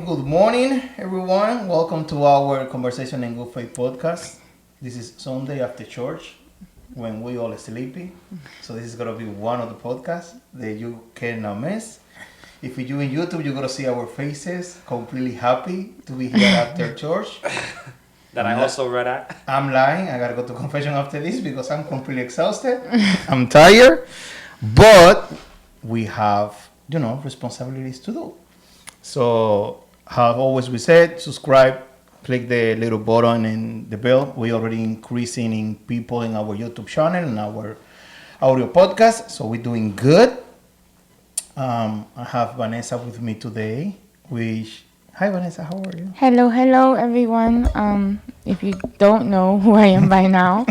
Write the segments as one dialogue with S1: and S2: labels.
S1: good morning, everyone. Welcome to our Conversation in Good Faith podcast. This is Sunday after church when we all sleepy. So this is going to be one of the podcasts that you cannot miss. If you're in YouTube, you're going to see our faces, completely happy to be here after church.
S2: That I also read at.
S1: I'm lying. I got to go to confession after this because I'm completely exhausted. I'm tired. But we have, responsibilities to do. So, how always we said, subscribe, click the little button and the bell. We're already increasing in people in our YouTube channel and our audio podcast. So we're doing good. I have Vanessa with me today. Hi Vanessa, how are you?
S3: Hello, everyone. If you don't know who I am by now,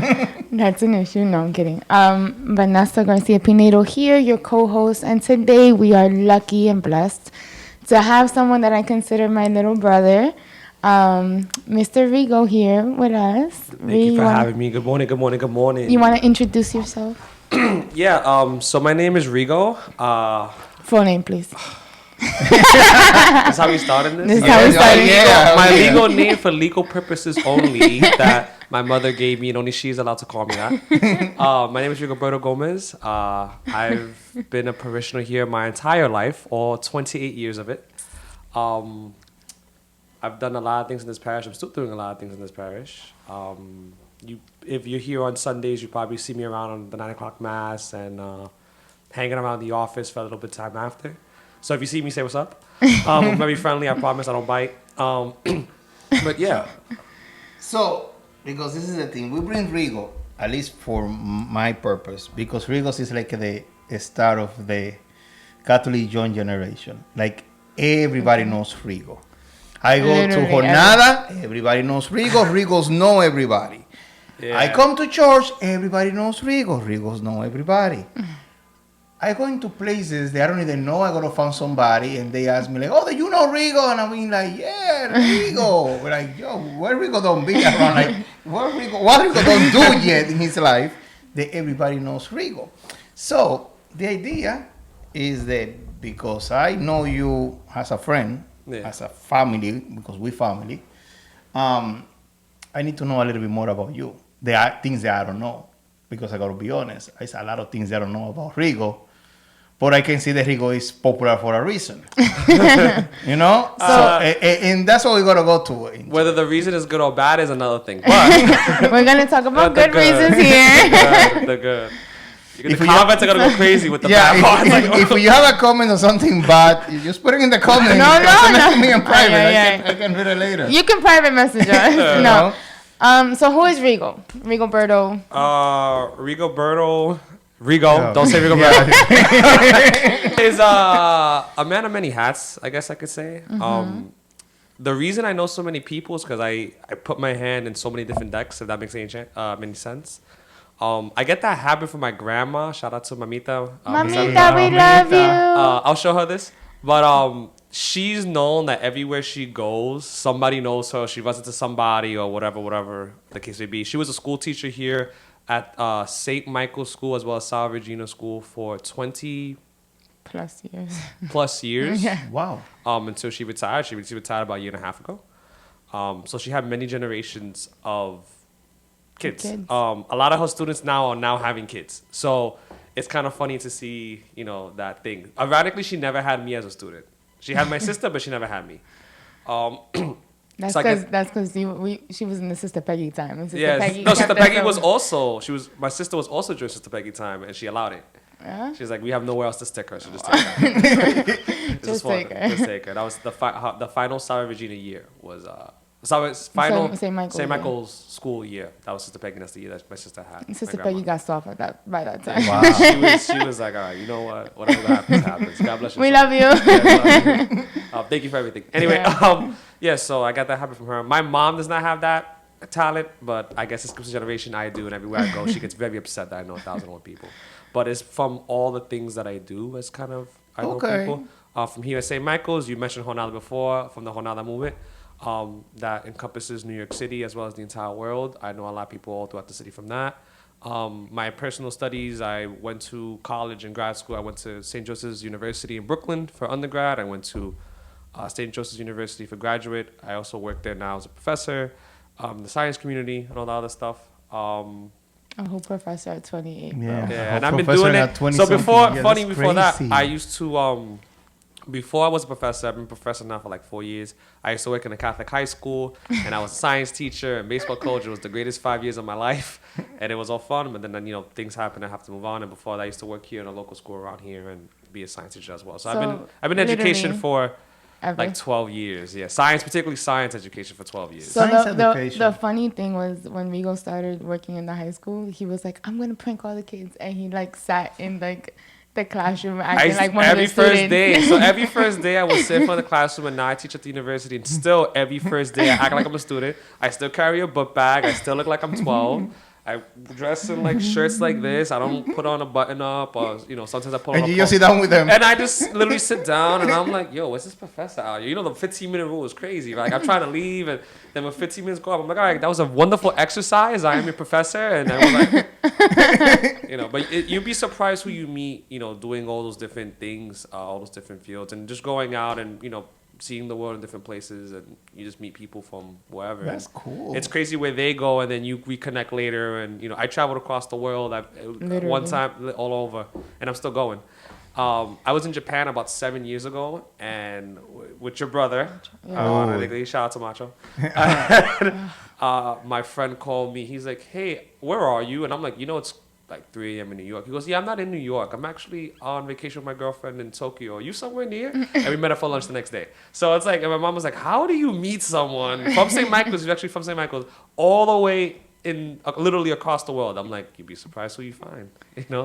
S3: that's an issue. No, I'm kidding. Vanessa Garcia Pinedo here, your co-host, and today we are lucky and blessed to have someone that I consider my little brother, Mr. Rigo here with us.
S2: Thank you for having me. Good morning.
S3: You want to introduce yourself?
S2: Yeah, so my name is Rigo.
S3: Full name, please.
S2: That's how we started this? My legal name for legal purposes only that my mother gave me, and only she's allowed to call me that. My name is Rigo Gomez. I've been a parishioner here my entire life, all 28 years of it. I've done a lot of things in this parish. I'm still doing a lot of things in this parish. If you're here on Sundays, you probably see me around on the 9 o'clock mass and hanging around the office for a little bit of time after. So if you see me, say what's up. I'm very friendly. I promise I don't bite. But yeah.
S1: So, because this is the thing, we bring Rigo, at least for my purpose, because Rigo is like the start of the Catholic young generation. Like, everybody knows Rigo. I go to Jornada, everybody knows Rigo. Rigos know everybody. Yeah. I come to church, everybody knows Rigo. Rigos know everybody. I go into places that I don't even know. I gotta find somebody, and they ask me like, "Oh, do you know Rigo?" And I'm being like, "Yeah, Rigo." We're like, "Yo, what Rigo don't be around? Like, what Rigo don't do yet in his life that everybody knows Rigo?" So the idea is that because I know you as a friend, as a family, because we family, I need to know a little bit more about you. There are things that I don't know, because I gotta be honest. There's a lot of things that I don't know about Rigo. But I can see that Rigo is popular for a reason. And that's what we got to go to.
S2: Whether the reason is good or bad is another thing. But
S3: we're going to talk about good reasons here.
S2: The good. The comments are going to go crazy with the bad parts.
S1: If you have a comment or something bad, you just put it in the comments.
S3: No.
S1: Send it to me in private. I can read it later.
S3: You can private message us. No. So who is Rigo? Rigo Berto.
S2: Rigo, don't say Rigo Berto. Is a man of many hats, I guess I could say. Mm-hmm. The reason I know so many people is because I put my hand in so many different decks, if that makes any sense. I get that habit from my grandma. Shout out to Mamita.
S3: Mamita, we love you.
S2: I'll show her this. But she's known that everywhere she goes, somebody knows her. She runs into somebody or whatever the case may be. She was a school teacher here at St. Michael's School as well as Sal Regina School for 20 plus years.
S3: Yeah.
S1: Wow.
S2: Until she retired. She retired about a year and a half ago. So she had many generations of kids. A lot of her students now are having kids. So it's kind of funny to see, that thing. Ironically, she never had me as a student. She had my sister, but she never had me.
S3: That's because she was in the Sister Peggy time.
S2: Sister Peggy was also my sister was also during Sister Peggy time, and she allowed it. Yeah? She's like, we have nowhere else to stick her, so just take her. Just take her. That was the final Sarah Regina year was final St. Michael's school year. That was Sister Peggy. That's the year that my sister had.
S3: Sister Peggy got soft by that time.
S1: Wow.
S2: she was like, all right, you know what? Whatever happens. God bless you.
S3: We love you.
S2: Yeah, thank you for everything. Anyway, so I got that habit from her. My mom does not have that talent, but I guess it's because generation I do, and everywhere I go, she gets very upset that I know 1,001 people. But it's from all the things that I do as kind of I know people. From here at St. Michael's, you mentioned Jornada before, from the Jornada movement. That encompasses New York City as well as the entire world. I know a lot of people all throughout the city from that. My personal studies, I went to college and grad school. I went to St. Joseph's University in Brooklyn for undergrad. I went to St. Joseph's University for graduate. I also work there now as a professor, the science community and all the other stuff.
S3: A whole professor at 28. Bro.
S1: Yeah.
S2: Yeah,
S1: A
S2: and I've been
S1: professor
S2: doing
S1: at
S2: it.
S1: 20
S2: So
S1: something.
S2: before,
S1: Yeah,
S2: funny
S1: that's
S2: before that,
S1: crazy.
S2: I used to before I was a professor, I've been a professor now for like 4 years. I used to work in a Catholic high school, and I was a science teacher and baseball coach. It was the greatest 5 years of my life, and it was all fun. But then things happen. I have to move on. And before that, I used to work here in a local school around here and be a science teacher as well. So I've been in education
S3: literally
S2: for
S3: ever.
S2: like 12 years. Yeah, science, particularly science education for 12 years.
S3: So
S1: Science
S3: the
S1: education.
S3: funny thing was when Rigo started working in the high school, he was like, I'm going to prank all the kids. And he like sat in like the classroom acting like one of the
S2: every first
S3: students.
S2: day. So every first day I would sit in front of the classroom, and now I teach at the university. And still every first day I act like I'm a student. I still carry a book bag. I still look like I'm 12. I dress in like shirts like this. I don't put on a button up, or sometimes I put on
S1: And
S2: a
S1: you just
S2: coat.
S1: sit down with them.
S2: And I just literally sit down, and I'm like, yo, what's this professor out here? The 15-minute rule is crazy. Like, I'm trying to leave, and then when 15 minutes go up, I'm like, all right, that was a wonderful exercise. I am your professor. And I was like, but you'd be surprised who you meet, doing all those different things, all those different fields, and just going out and, seeing the world in different places, and you just meet people from wherever.
S1: That's cool.
S2: It's crazy where they go, and then you reconnect later. And I traveled across the world.
S3: Literally.
S2: One time all over, and I'm still going. I was in Japan about 7 years ago, and with your brother, shout out to Macho. My friend called me. He's like, "Hey, where are you?" And I'm like, it's like 3 a.m. in New York. He goes, "Yeah, I'm not in New York. I'm actually on vacation with my girlfriend in Tokyo. Are you somewhere near?" And we met up for lunch the next day. So it's like, and my mom was like, "How do you meet someone from St. Michael's? He's actually from St. Michael's, all the way in literally across the world." I'm like, you'd be surprised who you find.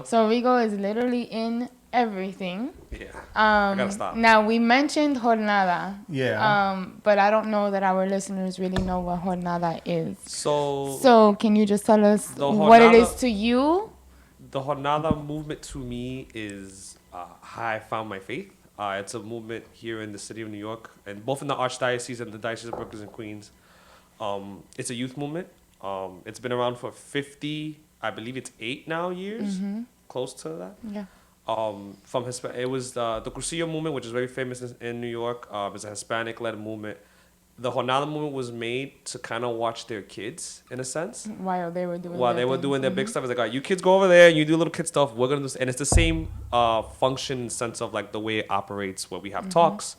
S3: So Rigo is literally in everything.
S2: Yeah. I gotta stop.
S3: Now we mentioned jornada.
S1: Yeah.
S3: But I don't know that our listeners really know what jornada is.
S2: So
S3: So can you just tell us
S2: The
S3: what it
S2: jornada-
S3: is to you?
S2: the jornada movement to me is how I found my faith. It's a movement here in the city of New York, and both in the Archdiocese and the Diocese of Brooklyn and Queens. It's a youth movement. It's been around for 50, I believe it's 8 now years, close to that.
S3: Yeah.
S2: It was the Crucillo movement, which is very famous in New York. It's a Hispanic-led movement. The jornada movement was made to kind of watch their kids, in a sense.
S3: While they were doing
S2: While
S3: their
S2: they were
S3: things.
S2: doing their big stuff, it's like, all right, you kids go over there and you do little kid stuff. We're gonna do, and it's the same function sense of like the way it operates. Where we have talks,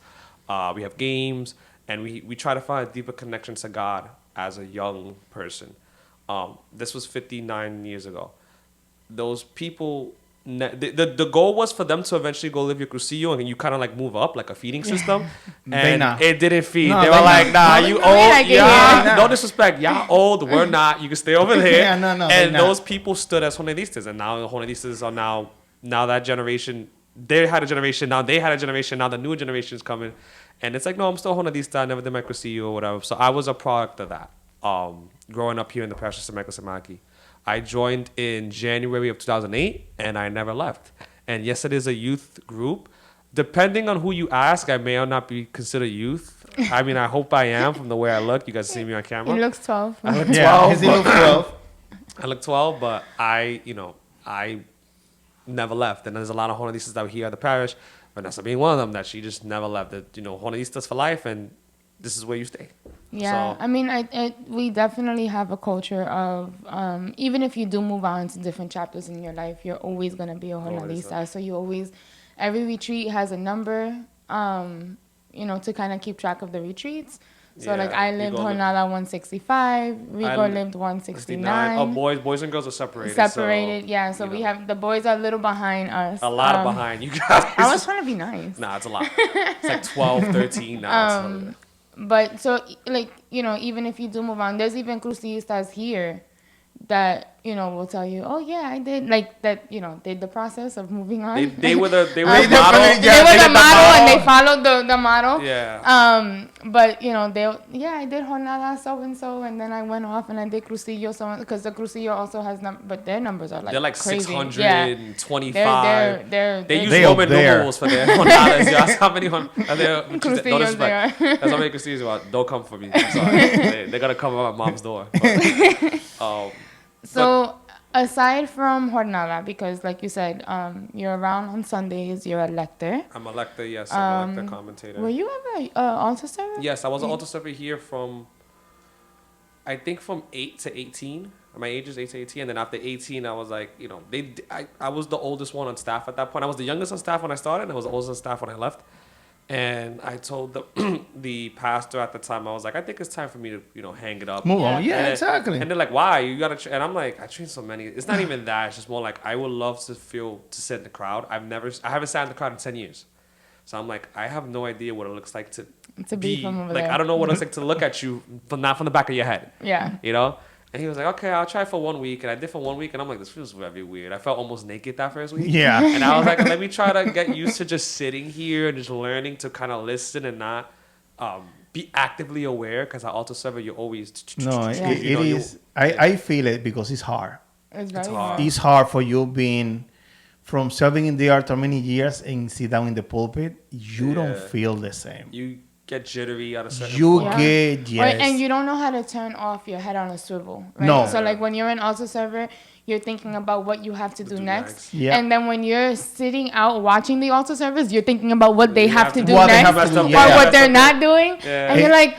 S2: we have games, and we try to find a deeper connection to God as a young person. This was 59 years ago. Those people. The goal was for them to eventually go live your crucillo, and you kind of like move up like a feeding system.
S1: They
S2: And
S1: not.
S2: it didn't feed.
S1: No,
S2: they
S1: they
S2: were like,
S1: not.
S2: nah,
S1: No,
S2: you
S3: they
S2: old.
S3: like it
S2: Yeah,
S1: here.
S2: no disrespect. Y'all old. We're not. You can stay over there.
S1: Yeah, no, they
S2: And
S1: not.
S2: those people stood as jornalistas, and now the jornalistas are now that generation. They had a generation. Now they had a generation. Now the new generation is coming, and it's like, no, I'm still jornalista. I never did my crucillo or whatever. So I was a product of that. Growing up here in the parish of St. Michael Samaki, I joined in January of 2008, and I never left. And yes, it is a youth group. Depending on who you ask, I may or not be considered youth. I mean, I hope I am from the way I look. You guys see me on
S3: He
S2: camera.
S3: looks 12.
S2: I look 12.
S1: Yeah, he looks 12.
S2: I look 12, but I never left. And there's a lot of jornalistas that were here at the parish, Vanessa being one of them, that she just never left. That, jornalistas for life, and this is where you stay.
S3: Yeah,
S2: So-
S3: I mean, we definitely have a culture of even if you do move on to different chapters in your life, you're always gonna be a jornalista. So you always, every retreat has a number, to kind of keep track of the retreats. So
S2: Yeah,
S3: like I
S2: you
S3: lived
S2: go
S3: jornada 165, Rigo lived 169.
S2: Oh, boys and girls are separated.
S3: Separated,
S2: so,
S3: yeah. So we have the boys are a little behind us.
S2: a lot behind you guys.
S3: I was trying to be nice.
S2: Nah, it's a lot. It's like 12, 13 now.
S3: But so, like, even if you do move on, there's even crucistas here that, will tell you, oh, yeah, I did, like, that, did the process of moving on.
S2: They were the
S1: They
S2: model.
S1: definitely-
S3: They were
S1: did
S3: the model and they followed the model.
S2: Yeah.
S3: But, I did jornada so-and-so, and then I went off and I did crucillo, because the crucillo also has, but their numbers are, like,
S2: They're like
S3: crazy.
S2: 625. They use
S1: They
S2: Roman
S1: up there.
S2: numerals for their jornadas. Yeah, that's how many no
S3: Crucillos
S2: disrespect.
S3: they are.
S2: That's how many crucillos are. Don't come for me. I'm sorry. They're going to come at my mom's door. But,
S3: So, aside from jornada, because like you said, you're around on Sundays. You're a lector.
S2: I'm a lector, yes. I'm a lector commentator.
S3: Were you ever altar server?
S2: Yes, I was an altar server here from, I think from 8 to 18. My age is 8 to 18. And then after 18, I was like, you know, I was the oldest one on staff at that point. I was the youngest on staff when I started, and I was the oldest on staff when I left. And I told the pastor at the time, I was like, I think it's time for me to, you know, hang it up.
S1: Move on. Yeah,
S2: And
S1: exactly.
S2: And they're like, why? You got to, and I'm like, I train so many. It's not even that. It's just more like, I would love to sit in the crowd. I haven't sat in the crowd in 10 years. So I'm like, I have no idea what it looks like to
S3: be from over
S2: like,
S3: there.
S2: I don't know what it looks like to look at you not from the back of your head.
S3: Yeah.
S2: You know? And he was like, okay, I'll try for 1 week. And I did for 1 week. And I'm like, this feels very weird. I felt almost naked that first week.
S1: Yeah.
S2: And I was like, let me try to get used to just sitting here and just learning to kind of listen and not be actively aware. Because at altar server, you're always...
S1: No,
S3: Yeah.
S1: it is. I feel it because it's hard.
S3: It's very
S2: hard.
S3: hard.
S1: It's hard for you being from serving in the altar many years and sit down in the pulpit. You don't
S2: Yeah.
S1: feel the same.
S2: You get jittery at a certain
S1: You
S2: point.
S1: get, yes.
S3: And you don't know how to turn off your head on a swivel, right?
S1: No.
S3: So like when you're in altar server, you're thinking about what you have to do next.
S1: Yeah.
S3: And then when you're sitting out watching the altar service, you're thinking about what they
S2: You
S3: have to do
S1: what they
S3: next
S1: have to do,
S3: or
S1: yeah.
S3: what they're not doing.
S2: Yeah.
S3: And you're like,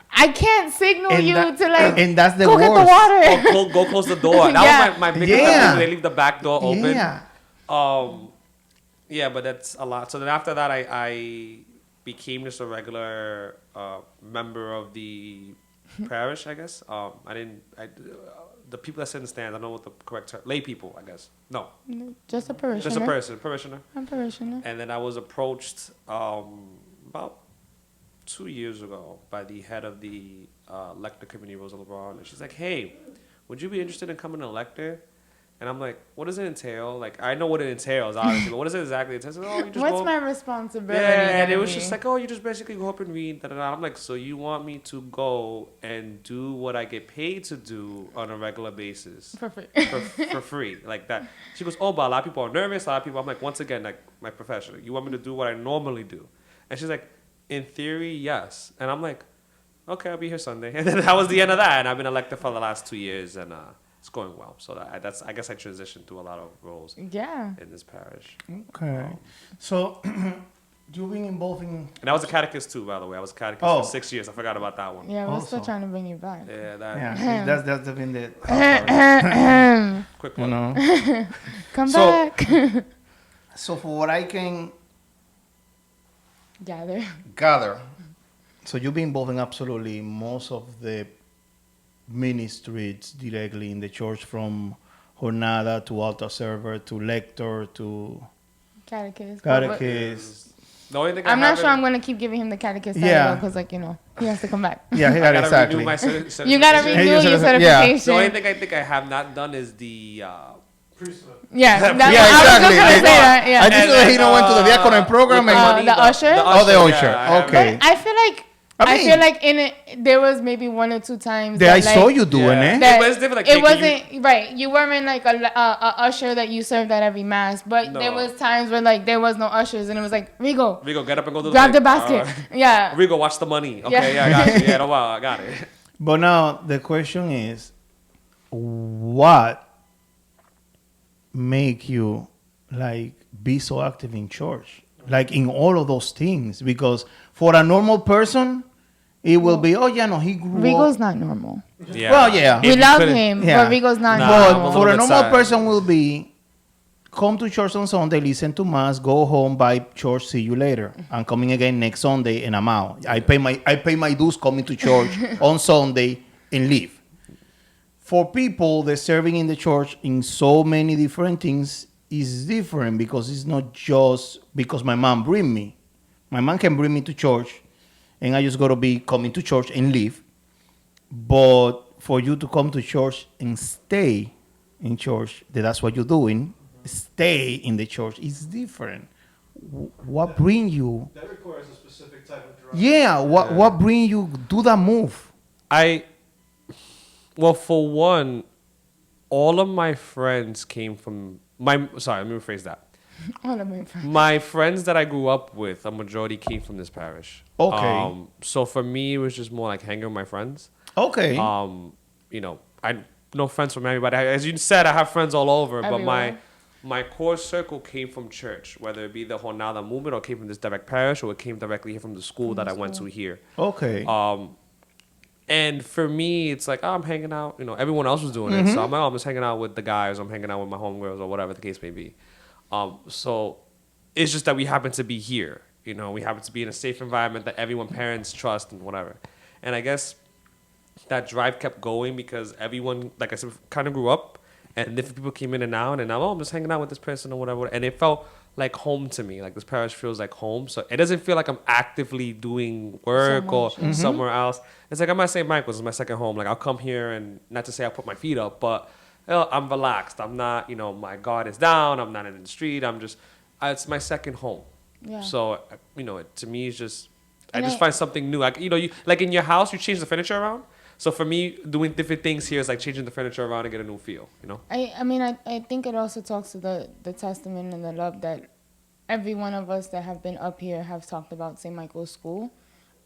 S3: I can't signal
S1: And
S3: you
S1: that-
S3: to like
S1: and that's the
S3: go get the
S1: worst.
S3: water.
S2: Go close the door. That
S3: Yeah.
S2: was my biggest
S1: Yeah.
S2: thing. They leave the back door open.
S1: Yeah.
S2: Yeah, but that's a lot. So then after that, I became just a regular member of the parish, I guess. The people that sit in the stands, I don't know what the correct term, lay people, I guess. No,
S3: Just a parishioner.
S2: just a person, parishioner.
S3: A parishioner.
S2: And then I was approached about 2 years ago by the head of the lector committee, Rosa LeBron, and she's like, "Hey, would you be interested in coming a lector?" And I'm like, "What does it entail?" Like, I know what it entails, obviously, but what does it exactly entail? She's like, "Oh, you just
S3: What's
S2: go."
S3: my responsibility?
S2: Yeah, and it
S3: gonna
S2: was
S3: be?
S2: just like, "Oh, you just basically go up and read." Da, da, da. I'm like, "So you want me to go and do what I get paid to do on a regular basis?"
S3: Perfect.
S2: for free, like that. She goes, "Oh, but a lot of people are nervous. A lot of people." I'm like, once again, like my profession. You want me to do what I normally do? And she's like, "In theory, yes." And I'm like, "Okay, I'll be here Sunday." And then that was the end of that. And I've been elected for the last 2 years, and it's going well. So that's I guess I transitioned through a lot of roles
S3: Yeah.
S2: in this parish.
S1: Okay. So, you've been involved in.
S2: And I was a catechist too, by the way. I was a catechist
S1: Oh.
S2: for 6 years. I forgot about that one.
S3: Yeah, we're still
S1: Also.
S3: trying to bring you back.
S2: Yeah, that
S1: Yeah, that's been the.
S2: quick
S1: You
S2: one.
S1: know.
S3: Come
S1: So-
S3: back.
S1: So, for what I can
S3: Gather.
S1: gather, so you've been involved in absolutely most of the ministries directly in the church, from jornada to altar server to lector to
S3: Catechist.
S1: catechist.
S2: The only thing
S3: I'm not sure I'm
S2: going
S3: going to keep giving him the catechist
S1: Yeah.
S3: title because, like, you know, he has to come back.
S1: Yeah,
S2: I gotta
S1: exactly.
S2: renew my
S3: You got to
S2: certification.
S3: renew your
S1: Yeah.
S3: certification.
S2: The only thing I think I have not done is the
S3: Yeah,
S1: Yeah,
S3: I was just
S1: exactly.
S3: going to say that. Yeah.
S1: I just know he don't went to the diaconate program
S2: with
S1: and
S3: the usher?
S1: Oh, the usher.
S2: yeah, I have-
S1: Okay.
S3: I feel like
S1: I
S3: I
S1: mean-
S3: feel like in it there was maybe 1 or 2 times
S1: that I
S3: like,
S1: saw you doing
S2: Yeah.
S1: it.
S3: that
S2: But it's different, like,
S3: it
S2: taking
S3: wasn't right. You weren't like a usher that you served at every mass, but there
S2: No.
S3: was times where like there was no ushers and it was like Rigo,
S2: Rigo, get up and go to the
S3: grab the
S2: thing.
S3: basket. Yeah,
S2: Rigo, watch the money. Okay,
S3: Yeah.
S2: yeah, I got you. Yeah, no, wow, I got it.
S1: But now the question is, what make you like be so active in church, like in all of those things? Because for a normal person, it will be, oh yeah, no, he grew
S3: Rigo's
S1: up.
S3: not normal.
S2: Yeah.
S1: Well, yeah.
S2: If
S3: We
S2: you
S3: love
S2: couldn't-
S3: him,
S1: Yeah.
S3: but Rigo's not
S2: Nah,
S1: But
S2: I'm a
S3: normal.
S2: little
S1: for a
S2: bit
S1: normal
S2: sad.
S1: person will be come to church on Sunday, listen to mass, go home, buy church, see you later. I'm coming again next Sunday and I'm out. I pay my dues coming to church on Sunday and leave. For people that serving in the church in so many different things is different, because it's not just because my mom bring me. My mom can bring me to church and I just gotta be coming to church and leave. But for you to come to church and stay in church, that's what you're doing, stay in the church, is different. What bring you?
S4: That requires a specific type of drive.
S1: Yeah, what bring you do that move?
S2: Well, for one, all of my friends came from sorry, let me rephrase that.
S3: All of my friends.
S2: My friends that I grew up with, a majority came from this parish.
S1: Okay.
S2: So for me, it was just more like hanging with my friends.
S1: Okay.
S2: You know, I no friends from everybody. As you said, I have friends all over, but
S3: Everywhere.
S2: my core circle came from church, whether it be the Jornada movement or came from this direct parish or it came directly here from the school that I went to here.
S1: Okay.
S2: And for me, it's like, oh, I'm hanging out. You know, everyone else was doing it. So I'm like, oh, I'm just hanging out with the guys. I'm hanging out with my homegirls or whatever the case may be. So it's just that we happen to be here. You know, we happen to be in a safe environment that everyone, parents, trust and whatever. And I guess that drive kept going because everyone, like I said, kind of grew up and different people came in and out. And now, oh, I'm just hanging out with this person or whatever. And it felt like home to me. Like this parish feels like home. So it doesn't feel like I'm actively doing work or somewhere else. It's like I'm at St. Michael's. It's my second home. Like I'll come here and not to say I put my feet up, but I'm relaxed. I'm not, you know, my guard is down. I'm not in the street. I'm just, it's my second home.
S3: Yeah.
S2: So, you know, to me, it's just, I
S3: And
S2: just find something new. Like, you know, you like in your house, you change the furniture around. So for me, doing different things here is like changing the furniture around and get a new feel, you know?
S3: I mean, I think it also talks to the testament and the love that every one of us that have been up here have talked about St. Michael's School.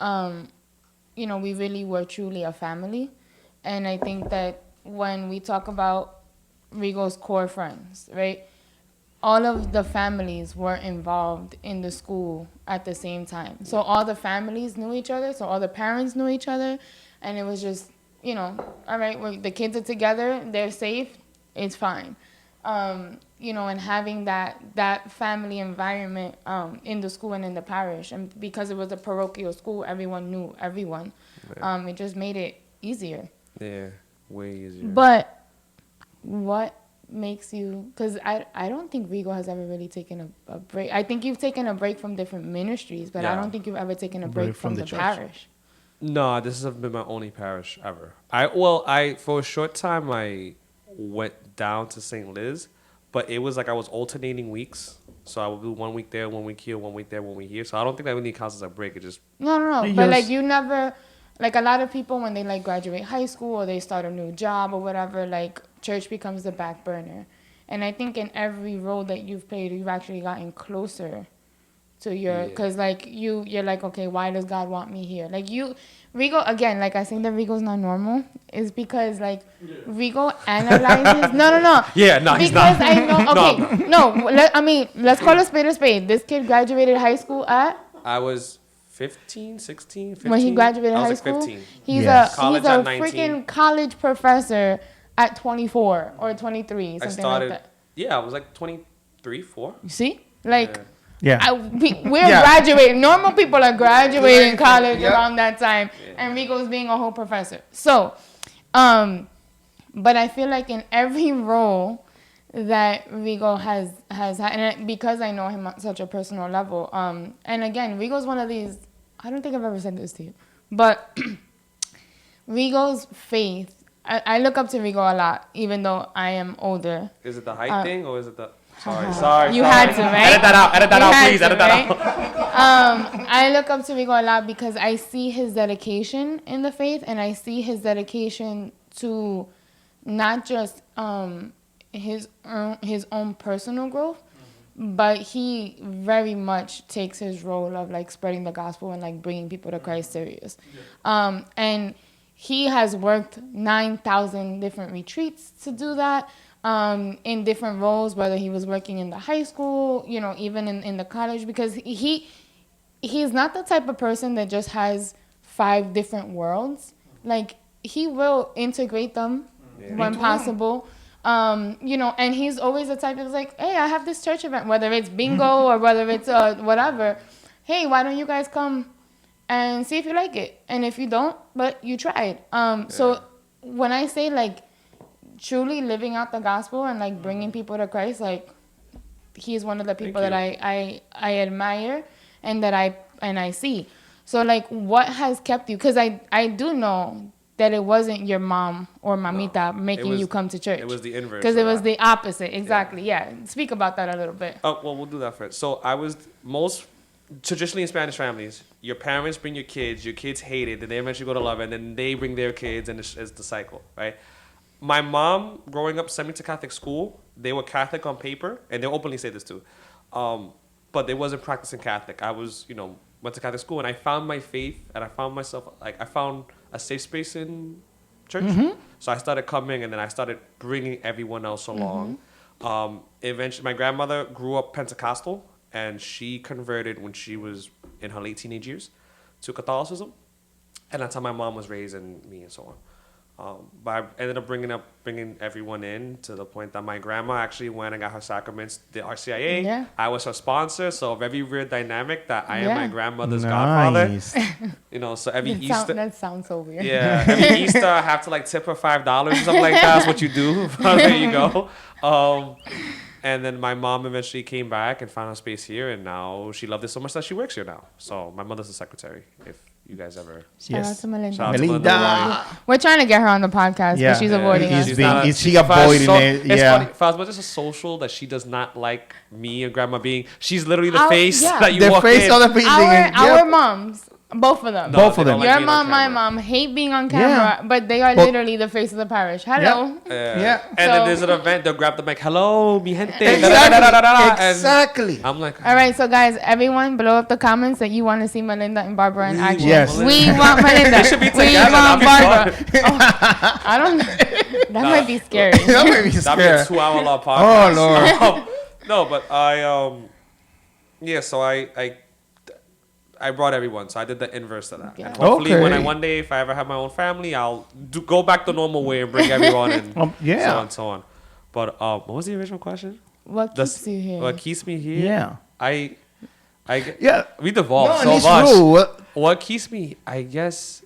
S3: You know, we really were truly a family. And I think that when we talk about Rigo's core friends, right? All of the families were involved in the school at the same time. So all the families knew each other. So all the parents knew each other. And it was just, you know, all right, the kids are together. They're safe. It's fine. You know, and having that family environment in the school and in the parish. And because it was a parochial school, everyone knew everyone.
S2: Yeah.
S3: It just made it easier.
S2: Yeah, way easier.
S3: But what makes you, because I don't think Rigo has ever really taken a break. I think you've taken a break from different ministries, but I
S2: Yeah.
S3: don't think you've ever taken a break from the
S1: church.
S3: parish.
S2: No, this has been my only parish ever. I for a short time I went down to St. Liz, but it was like I was alternating weeks. So I would do 1 week there, 1 week here, 1 week there, 1 week here. So I don't think that really counts as a break. It just
S3: No.
S1: You
S3: But
S1: just-
S3: like you never, like a lot of people when they like graduate high school or they start a new job or whatever, like church becomes the back burner. And I think in every role that you've played, you've actually gotten closer to your,
S2: Yeah.
S3: because like you're like, okay, why does God want me here? Like Rigo, again, like I think that Rigo's not normal is because like Rigo analyzes, no.
S2: Yeah, no, he's
S3: Because
S2: not.
S3: I know, okay, I mean, let's call a spade a spade. This kid graduated high school at,
S2: I was 15, 16, 15.
S3: when he graduated
S2: I was
S3: high
S2: like
S3: school,
S2: 15.
S3: he's
S1: Yes.
S2: College
S3: a
S2: at 19.
S3: freaking college professor at 24 or 23,
S2: I
S3: something
S2: started,
S3: like that.
S2: yeah, I was like 23, 4.
S3: You see, like.
S1: Yeah.
S3: We're
S1: Yeah.
S3: graduating. Normal people are graduating college
S1: Yep.
S3: around that time, and Rigo's being a whole professor. So, but I feel like in every role that Rigo has had, and because I know him on such a personal level, and again, Rigo's one of these. I don't think I've ever said this to you, but Rigo's faith. I look up to Rigo a lot, even though I am older.
S2: Is it the height thing or is it the... Sorry.
S3: You had to, right?
S2: Edit that
S3: You
S2: out,
S3: had
S2: please.
S3: to,
S2: Edit that
S3: right?
S2: out.
S3: I look up to Rigo a lot because I see his dedication in the faith, and I see his dedication to not just his own personal growth, but he very much takes his role of like spreading the gospel and like bringing people to Christ serious. And he has worked 9,000 different retreats to do that. In different roles, whether he was working in the high school, you know, even in the college, because he's not the type of person that just has 5 different worlds. Like, he will integrate them when possible. You know, and he's always the type that's like, hey, I have this church event, whether it's bingo or whether it's whatever. Hey, why don't you guys come and see if you like it? And if you don't, but you tried. So when I say, like, truly living out the gospel and like bringing people to Christ, like he's one of the people that I admire and that I see. So like, what has kept you? Because I do know that it wasn't your mom or mamita making you come to church.
S2: It was the inverse.
S3: Because it was the opposite. Exactly. Yeah. Speak about that a little bit.
S2: Oh, well, we'll do that first. So I was most traditionally in Spanish families, your parents bring your kids hate it, then they eventually go to love it, and then they bring their kids, and it's the cycle, right? My mom, growing up, sent me to Catholic school. They were Catholic on paper, and they openly say this too. But they wasn't practicing Catholic. I was, went to Catholic school, and I found my faith, and I found myself, like, I found a safe space in church. So I started coming, and then I started bringing everyone else along. Eventually, my grandmother grew up Pentecostal, and she converted when she was in her late teenage years to Catholicism. And that's how my mom was raised, and me and so on. But I ended up bringing everyone in to the point that my grandma actually went and got her sacraments, the RCIA.
S3: Yeah.
S2: I was her sponsor, so very weird dynamic that I am
S3: Yeah.
S2: my grandmother's godfather.
S1: Nice.
S2: You know, so every Easter,
S3: That sounds so weird.
S2: yeah, every Easter I have to like tip her $5 or something like that. That's what you do. There you go. And then my mom eventually came back and found a space here, and now she loved it so much that she works here now. So my mother's a secretary. If you guys ever,
S3: Shout out to Melinda.
S2: Shout out to Melinda.
S1: Melinda.
S3: We're trying to get her on the podcast,
S1: Yeah.
S3: but she's avoiding
S1: He's
S3: us.
S1: being- is she
S2: Faz
S1: avoiding
S2: so-
S1: it?
S2: It's
S1: Yeah.
S2: funny. Faz, but it's a social that she does not like me and grandma being. She's literally the
S3: Our-
S2: face
S3: yeah.
S2: that you
S1: The
S2: walk
S1: face
S2: in.
S1: of the building.
S3: Our moms, both of them.
S2: No,
S1: Both
S2: they
S1: of
S2: don't
S1: them.
S2: like
S3: Your
S2: being on
S3: mom, my
S2: camera.
S3: mom hate being on camera, but they are
S1: But-
S3: literally the face of the parish. Hello.
S1: Yeah.
S2: And
S3: So-
S2: then there's an event, they'll grab the mic, hello, mi gente.
S1: Exactly.
S2: And
S1: Exactly.
S2: I'm like,
S3: All right, so guys, everyone, blow up the comments that you want to see Melinda and Barbara in action.
S1: Yes.
S3: We want Melinda.
S2: They should be
S3: We
S2: together,
S3: want
S2: that'd
S3: Barbara. Oh, I don't. That might be scary.
S1: That made me
S2: that'd be a
S1: scared.
S2: 2-hour long podcast.
S1: Oh, Lord.
S2: No, but yeah, so I brought everyone, so I did the inverse of that.
S3: Yeah.
S2: And hopefully, when
S1: Okay.
S2: one day, if I ever have my own family, I'll go back the normal way and bring everyone in.
S1: Yeah.
S2: So on and so on. But what was the original question?
S3: What keeps you here?
S2: What keeps me here?
S1: Yeah. Yeah.
S2: We devolved
S1: No, and
S2: so
S1: it's
S2: much.
S1: true.
S2: What keeps me, I guess,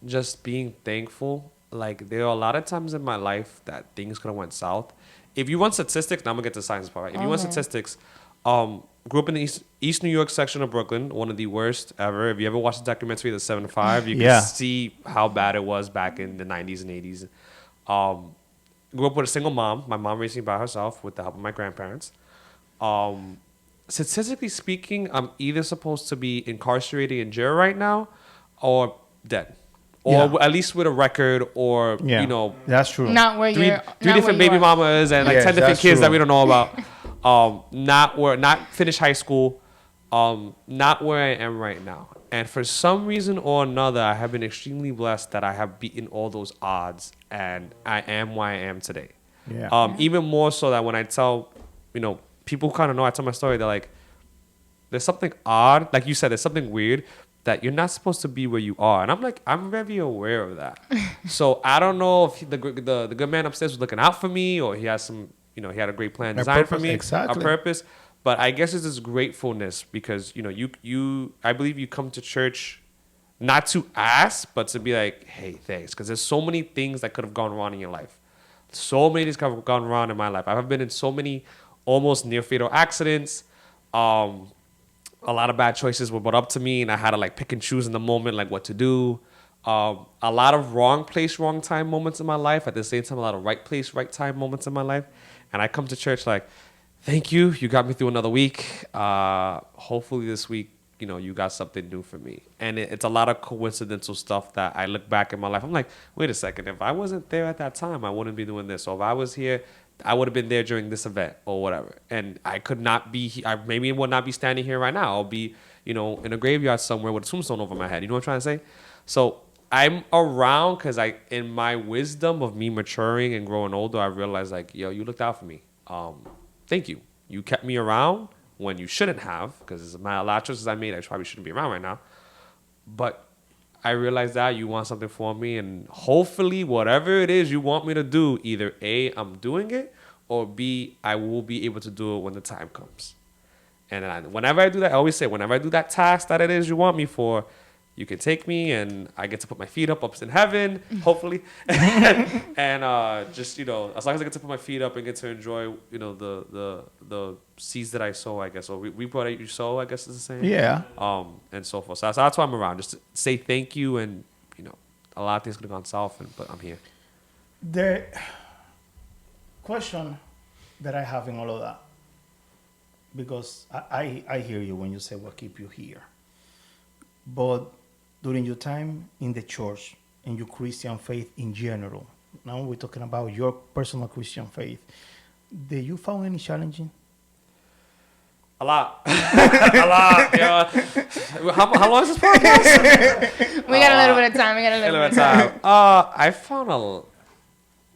S2: just being thankful. Like, there are a lot of times in my life that things could have went south. If you want statistics, now I'm gonna get to the science part. Right? If you want statistics, grew up in the East New York section of Brooklyn, one of the worst ever. If you ever watched the documentary The 7-5, you can
S1: Yeah.
S2: see how bad it was back in the 90s and 80s. Grew up with a single mom. My mom raised me by herself with the help of my grandparents. Statistically speaking, I'm either supposed to be incarcerated in jail right now or dead. Or
S1: Yeah.
S2: at least with a record or,
S1: Yeah.
S2: you know,
S1: That's true.
S3: Not where
S2: three
S3: you're.
S2: three different baby mamas and like
S1: Yes,
S2: 10 different
S1: that's
S2: kids that
S1: true.
S2: we don't know about. Not finished high school. Not where I am right now. And for some reason or another, I have been extremely blessed that I have beaten all those odds and I am where I am today.
S1: Yeah.
S2: Even more so that when I tell, you know, people kind of know I tell my story, they're like, there's something odd. Like you said, there's something weird that you're not supposed to be where you are. And I'm like, I'm very aware of that. So I don't know if the good man upstairs was looking out for me or he has some, you know, he had a great plan
S1: A
S2: designed for
S1: purpose,
S2: me.
S1: exactly.
S2: A purpose. But I guess it's this gratefulness because, you know, I believe you come to church not to ask, but to be like, hey, thanks. Because there's so many things that could have gone wrong in your life. So many things could have gone wrong in my life. I've been in so many almost near fatal accidents. A lot of bad choices were brought up to me, and I had to like pick and choose in the moment, like what to do. A lot of wrong place, wrong time moments in my life. At the same time, a lot of right place, right time moments in my life. And I come to church like, thank you. You got me through another week. Hopefully this week, you know, you got something new for me. And it's a lot of coincidental stuff that I look back in my life. I'm like, wait a second. If I wasn't there at that time, I wouldn't be doing this. So if I was here, I would have been there during this event or whatever. And I could not be, I maybe would not be standing here right now. I'll be, you know, in a graveyard somewhere with a tombstone over my head. You know what I'm trying to say? So I'm around because in my wisdom of me maturing and growing older, I realized like, yo, you looked out for me. Thank you. You kept me around when you shouldn't have, because a lot of choices I made, I probably shouldn't be around right now. But I realized that you want something for me, and hopefully whatever it is you want me to do, either A, I'm doing it, or B, I will be able to do it when the time comes. And whenever I do that, I always say, whenever I do that task that it is you want me for, you can take me and I get to put my feet up in heaven, hopefully. and just, you know, as long as I get to put my feet up and get to enjoy, you know, the seeds that I sow, I guess, or we brought out you sow, I guess is the same.
S1: Yeah.
S2: And so forth. So that's why I'm around, just to say thank you. And, you know, a lot of things could have gone south, but I'm here.
S1: The question that I have in all of that, because I hear you when you say what keep you here, but during your time in the church and your Christian faith in general, now we're talking about your personal Christian faith, did you find any challenging?
S2: A lot. A lot. Yeah. How long is this podcast?
S3: We got a little bit of time. We got a little bit of time.
S2: I found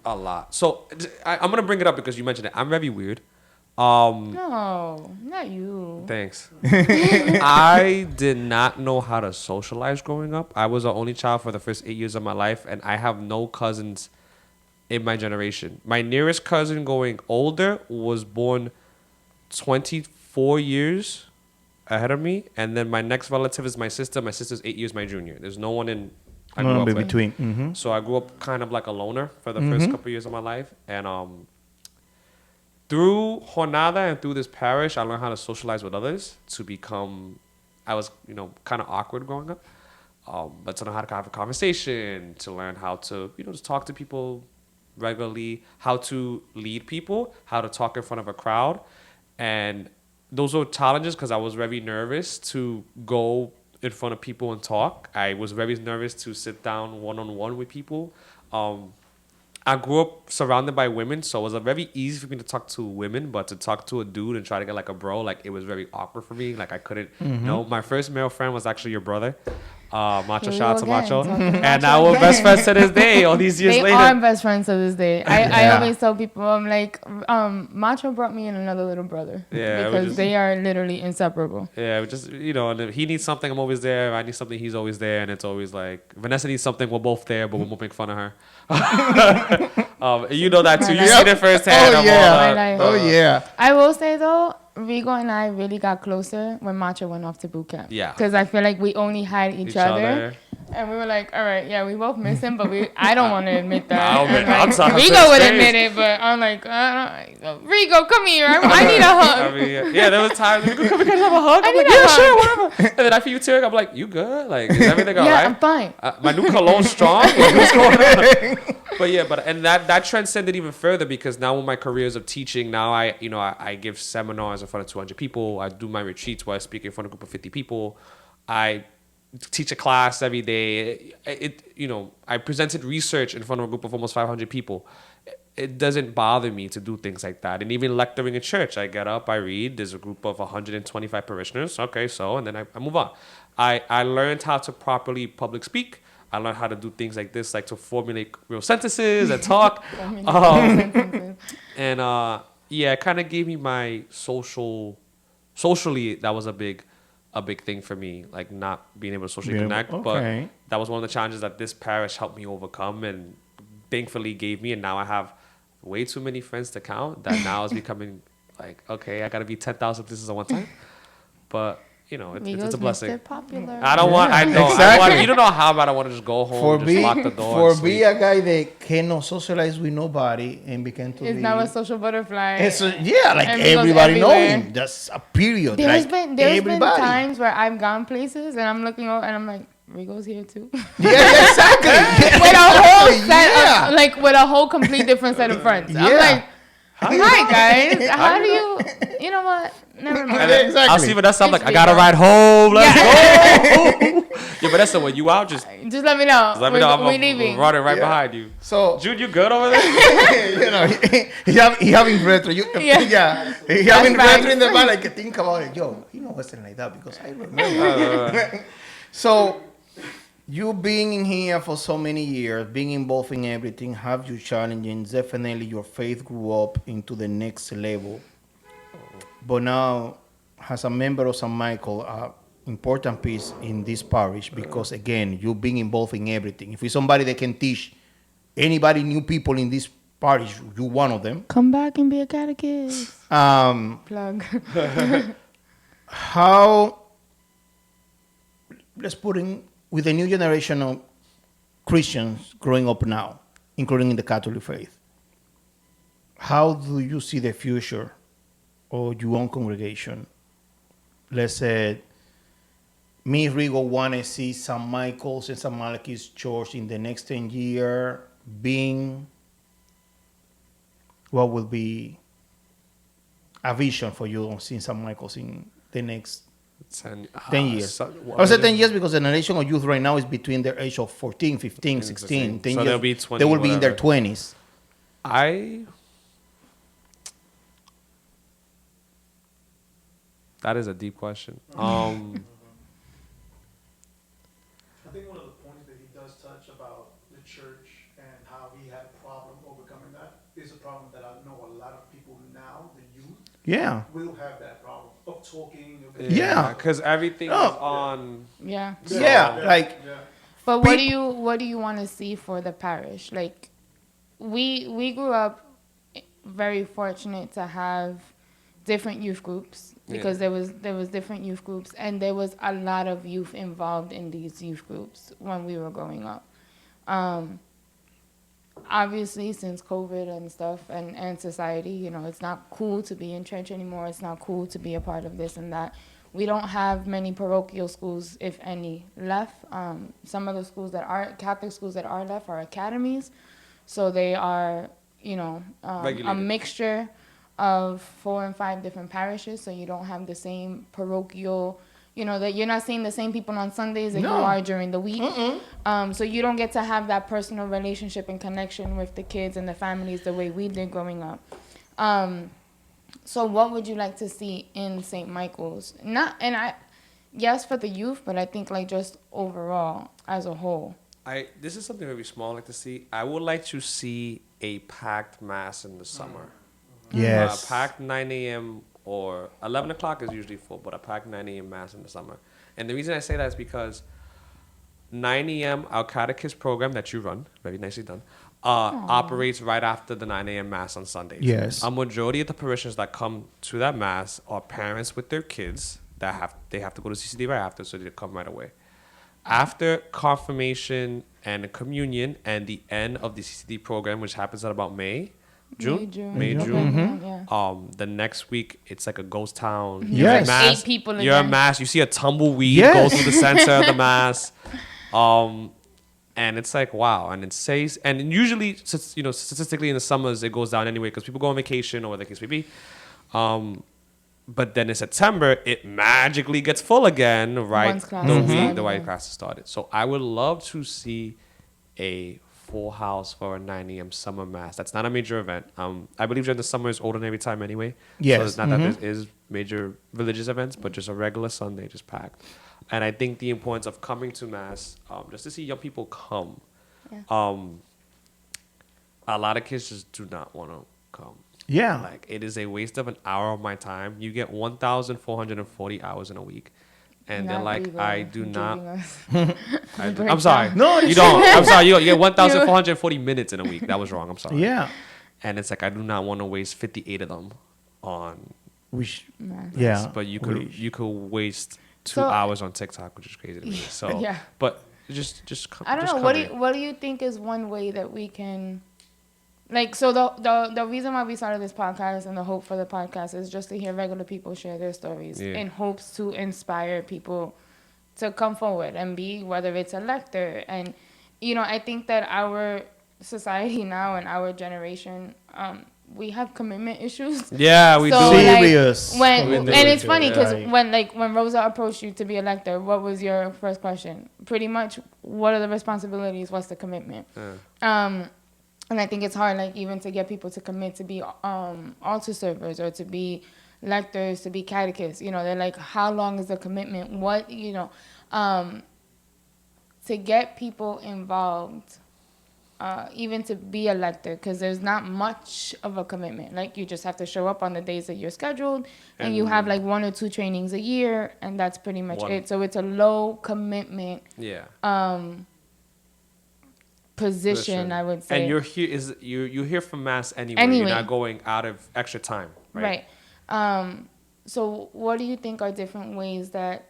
S2: a lot. So I'm gonna bring it up because you mentioned it. I'm very weird.
S3: No, not you.
S2: Thanks. I did not know how to socialize growing up. I was the only child for the first 8 years of my life, and I have no cousins in my generation. My nearest cousin going older was born 24 years ahead of me, and then my next relative is my sister. My sister's 8 years my junior. There's no one in I grew
S1: No,
S2: up
S1: in
S2: with.
S1: between. Mm-hmm.
S2: So I grew up kind of like a loner for the first couple of years of my life, and through Jornada and through this parish, I learned how to socialize with others to become. I was kind of awkward growing up, but to know how to have a conversation, to learn how to just talk to people regularly, how to lead people, how to talk in front of a crowd. And those were challenges because I was very nervous to go in front of people and talk. I was very nervous to sit down one-on-one with people. I grew up surrounded by women, so it was very easy for me to talk to women, but to talk to a dude and try to get like a bro, like it was very awkward for me. Like I couldn't know. My first male friend was actually your brother. Macho,
S3: Here we
S2: shout out
S3: go
S2: to
S3: again,
S2: Macho.
S3: talking about
S2: And
S3: Macho
S2: now we're
S3: again.
S2: best friends to this day, all these years
S3: They
S2: later.
S3: are best friends to this day. I
S1: Yeah.
S3: always tell people, I'm like, Macho brought me in another little brother.
S2: Yeah, we
S3: Because
S2: just-
S3: they are literally inseparable.
S2: Yeah, we just, and if he needs something, I'm always there. If I need something, he's always there. And it's always like, Vanessa needs something, we're both there, but we won't make fun of her. You know that too.
S3: My
S2: You've
S3: life.
S2: seen it firsthand.
S1: Oh,
S2: of
S1: yeah.
S2: all
S3: My
S2: the-
S3: life.
S1: Oh yeah.
S3: I will say though, Rigo and I really got closer when Macho went off to boot camp.
S2: Yeah.
S3: Because I feel like we only had each other. And we were like, all right, yeah, we both miss him, but I don't want to admit that.
S2: I'll admit-
S3: And, like,
S2: I'm sorry,
S3: Rigo would
S2: face.
S3: admit it, but I'm like, Rigo, come here. I need a hug.
S2: I mean, yeah, there was times we could come and have a hug.
S3: I
S2: I'm
S3: need
S2: like,
S3: a
S2: yeah,
S3: hug.
S2: sure, whatever. And then I feel you tearing. I'm like, you good? Like, is everything all
S3: Yeah,
S2: right?
S3: I'm fine.
S2: My new cologne strong. Like, what's going on? And that transcended even further because now with my careers of teaching, now I give seminars in front of 200 people. I do my retreats where I speak in front of a group of 50 people. I teach a class every day. I presented research in front of a group of almost 500 people. It doesn't bother me to do things like that. And even lecturing in church, I get up, I read. There's a group of 125 parishioners. Okay, and then I move on. I learned how to properly public speak. I learned how to do things like this, like to formulate real sentences and talk. It kind of gave me my socially, that was a big thing for me, like not being able to socially connect.
S1: Okay.
S2: But that was one of the challenges that this parish helped me overcome and thankfully gave me. And now I have way too many friends to count that now is becoming like, okay, I got to be 10,000 places at one time. But, it's
S3: Rigo's
S2: a blessing.
S3: Mr. Popular.
S2: I don't want, I know,
S1: Exactly.
S2: you don't know how bad I want to just go home
S1: For
S2: and just
S1: be
S2: lock the door. and
S1: for be
S2: sleep.
S1: a guy that cannot socialize with nobody and became to
S3: Is
S1: be.
S3: now a social butterfly.
S1: Like
S3: And he goes
S1: everybody know
S3: everywhere.
S1: him. That's a period.
S3: There's
S1: like
S3: been
S1: everybody.
S3: times where I've gone places and I'm looking over and I'm like, Rigo's here too.
S1: Yeah, exactly.
S3: With a whole set
S1: Yeah.
S3: of, like, with a whole complete different set of friends. I'm
S1: Yeah.
S3: like, hi guys, how do you know what? Never mind.
S2: And then
S1: Exactly.
S2: I'll see Vanessa. I'm like,
S3: It's
S2: I gotta
S3: Rigo.
S2: ride home. Let's go. Yeah, Vanessa, when you out, just
S3: Just let me know.
S2: let me know.
S3: We're
S2: I'm
S3: leaving.
S2: running right
S1: Yeah.
S2: behind you.
S1: So
S2: Jude, you good over there?
S1: he having retro.
S3: Yeah.
S1: He having
S3: Flashbacks.
S1: retro in the back. Like think about it. Yo, he know wasn't like that because I remember. So you being in here for so many years, being involved in everything, have you challenging? Definitely, your faith grew up into the next level. But now, as a member of St. Michael, important piece in this parish because again, you being involved in everything. If you're somebody that can teach anybody, new people in this parish, you one of them.
S3: Come back and be a catechist. Plug.
S1: How? Let's put in with the new generation of Christians growing up now, including in the Catholic faith. How do you see the future of your own congregation? Let's say, me, Rigo, want to see St. Michael's and St. Malachi's Church in the next 10 years being what will be a vision for you on seeing St. Michael's in the next 10 years. I would say 10 years because the generation of youth right now is between the age of 14, 15, 16. 10
S2: So
S1: years,
S2: they'll be 20,
S1: they will be in their
S2: whatever.
S1: 20s.
S2: That is a deep question.
S4: I think one of the points that he does touch about the church and how he had a problem overcoming that is a problem that I know a lot of people now, the youth,
S1: Yeah.
S4: will have that problem of talking. Of
S1: Yeah.
S2: Because everything is
S1: Oh.
S2: on.
S3: Yeah.
S1: Yeah, like
S4: yeah.
S3: But what do you want to see for the parish? Like, we grew up very fortunate to have different youth groups because there was different youth groups, and there was a lot of youth involved in these youth groups when we were growing up. Obviously, since COVID and stuff and society, it's not cool to be in church anymore. It's not cool to be a part of this and that. We don't have many parochial schools, if any, left. Some of the schools that are Catholic schools that are left are academies. So they are, a
S2: Regulated.
S3: mixture of 4 and 5 different parishes. So you don't have the same parochial, that you're not seeing the same people on Sundays that you
S1: No.
S3: are during the week. So you don't get to have that personal relationship and connection with the kids and the families the way we did growing up. So what would you like to see in St. Michael's? Yes, for the youth, but I think like just overall as a whole.
S2: This is something very small I like to see. I would like to see a packed mass in the summer.
S1: yes.
S2: Packed 9 a.m. or 11 o'clock is usually full, but a packed 9 a.m. mass in the summer. And the reason I say that is because 9 a.m. our catechist program that you run, very nicely done, operates right after the 9 a.m. mass on Sundays.
S1: Yes.
S2: A majority of the parishioners that come to that mass are parents with their kids that they have to go to CCD right after, so they come right away. After confirmation and communion and the end of the CCD program, which happens at about May, June.
S3: Yeah.
S2: The next week it's like a ghost town.
S1: Yes.
S2: You're at
S1: Like
S2: mass.
S3: 8 people
S2: You're at
S3: again.
S2: mass. You see a tumbleweed
S1: Yes.
S2: go through the center of the mass, and it's like wow. And it says, and usually, statistically in the summers it goes down anyway because people go on vacation or whatever the case may be. But then in September it magically gets full again, right?
S3: Once classes started,
S2: The way
S3: yeah.
S2: classes started. So I would love to see a full house for a 9 a.m. summer mass. That's not a major event. I believe during the summer is old and every time anyway.
S1: Yes.
S2: So it's not that there is major religious events, but just a regular Sunday, just packed. And I think the importance of coming to mass, just to see young people come.
S3: Yeah.
S2: A lot of kids just do not want to come.
S1: Yeah.
S2: Like it is a waste of an hour of my time. You get 1,440 hours in a week. And they're
S3: Not
S2: like,
S3: legal
S2: I do
S3: giving
S2: not.
S3: us
S2: I'm
S3: breakdown.
S2: sorry.
S1: No,
S2: You don't. I'm sorry. You get 1,440 minutes in a week. That was wrong. I'm sorry.
S1: Yeah.
S2: And it's like I do not want to waste 58 of them on.
S1: Which,
S3: Mass.
S1: yeah.
S2: But you could waste 2
S3: So-
S2: hours on TikTok, which is crazy to me. So
S3: Yeah.
S2: But just come.
S3: I don't
S2: just
S3: know.
S2: come in.
S3: What do you think is one way that we can, like, so the reason why we started this podcast and the hope for the podcast is just to hear regular people share their stories in hopes to inspire people to come forward and be, whether it's a lector. And, I think that our society now and our generation, we have commitment issues.
S2: Yeah, we
S3: So,
S2: do.
S3: like,
S1: Serious.
S3: and it's funny because
S1: Yeah.
S3: when Rosa approached you to be a lector, what was your first question? Pretty much, what are the responsibilities? What's the commitment? And I think it's hard, like, even to get people to commit to be altar servers or to be lectors, to be catechists. They're like, how long is the commitment? What, to get people involved, even to be a lector, because there's not much of a commitment. Like, you just have to show up on the days that you're scheduled, and you have like 1 or 2 trainings a year, and that's pretty much it. So it's a low commitment
S2: Yeah.
S3: position, I would say.
S2: And you're here for mass anyway.
S3: Anyway.
S2: You're not going out of extra time, right?
S3: So what do you think are different ways that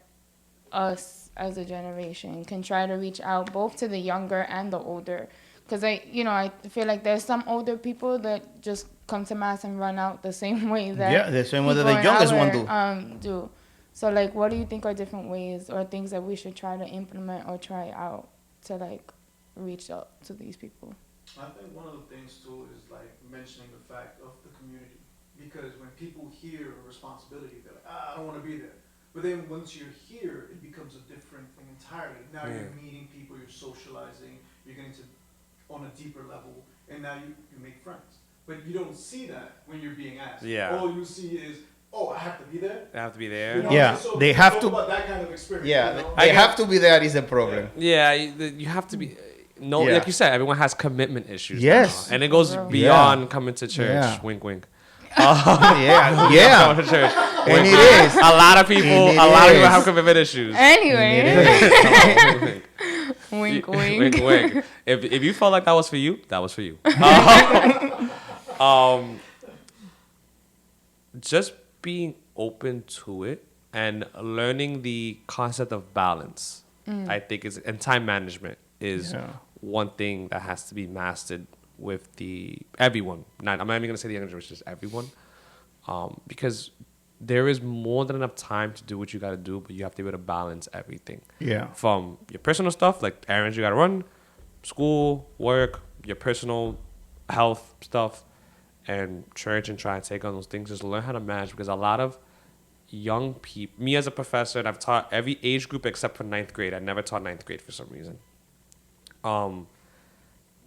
S3: us as a generation can try to reach out both to the younger and the older? Because I feel like there's some older people that just come to mass and run out the same way that
S1: the same way that
S3: people
S1: the
S3: in
S1: youngest
S3: our,
S1: one
S3: do. So like, what do you think are different ways or things that we should try to implement or try out to like reach out to these people?
S4: I think one of the things too is like mentioning the fact of the community, because when people hear a responsibility, they're like, I don't want to be there. But then once you're here, it becomes a different thing entirely. Now you're meeting people, you're socializing, you're getting to on a deeper level, and now you make friends. But you don't see that when you're being asked.
S2: Yeah.
S4: All you see is oh, I have to be there.
S2: They have to be there.
S4: You know,
S1: Yeah,
S4: so
S1: they have
S4: talk
S1: to-
S4: about that kind of experience.
S1: Yeah,
S4: you know?
S1: they have to be there is a problem.
S2: Yeah, you have to be. No,
S1: Yeah.
S2: like you said, everyone has commitment issues.
S1: Yes.
S2: now, and it goes
S3: Yeah.
S2: beyond coming to church.
S1: Yeah.
S2: Wink, wink.
S1: Yeah,
S2: Coming
S1: yeah.
S2: to church.
S1: And it is.
S2: A lot of people.
S1: And it
S2: A lot of people
S1: is.
S2: have commitment issues.
S3: Anyway, wink, wink.
S2: Wink, wink. If you felt like that was for you, that was for you. Just being open to it and learning the concept of balance, I think is, and time management is
S1: Yeah.
S2: one thing that has to be mastered with everyone. I'm not even gonna say the younger generation, just everyone, because there is more than enough time to do what you got to do, but you have to be able to balance everything.
S1: Yeah.
S2: From your personal stuff, like errands you got to run, school, work, your personal health stuff, and church, and try and take on those things. Just learn how to manage, because a lot of young people, me as a professor, and I've taught every age group except for 9th grade. I never taught 9th grade for some reason.